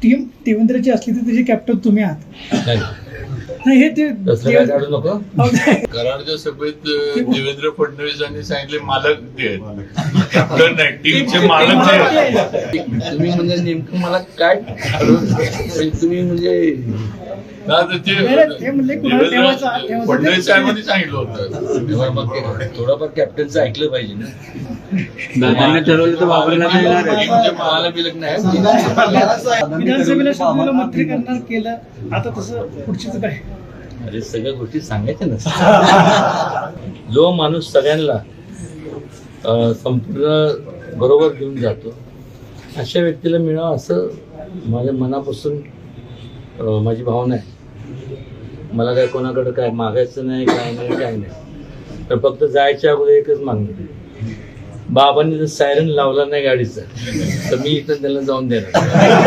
Team देवेंद्रची असली तर त्याचे कॅप्टन तुम्ही आहात. नाही हे ते काढू नको. कराडच्या सभेत देवेंद्र फडणवीसांनी सांगितले मालक ते आहेत. कॅप्टन नाही, टीमचे मालक ते आहेत. तुम्ही म्हणजे नेमकं मला काय तुम्ही म्हणजे ते म्हणले कुणाला ठेवायचा फडणवीस साहेबांनी सांगितलं होतं. तेव्हा मग थोडंफार कॅप्टनचं ऐकलं पाहिजे ना. दादांनी ठरवलं तर बाबरला नाही येणार आहे. टीमचे मला मालक बिलक नाही. विधानसभेला शब्दाला मंत्री करणार केलं आता तसं पुढचीच काय. अरे सगळ्या गोष्टी सांगायच्या नसतात. जो माणूस सगळ्यांना संपूर्ण बरोबर घेऊन जातो अशा व्यक्तीला मिळावं असं माझ्या मनापासून माझी भावना आहे. मला काय कोणाकडे काय मागायचं नाही, काय नाही. तर फक्त जायच्या अगोदर एकच मागणं, बाबांनी जर सायरन लावला नाही गाडीचा तर मी इथं त्याला जाऊन देणार.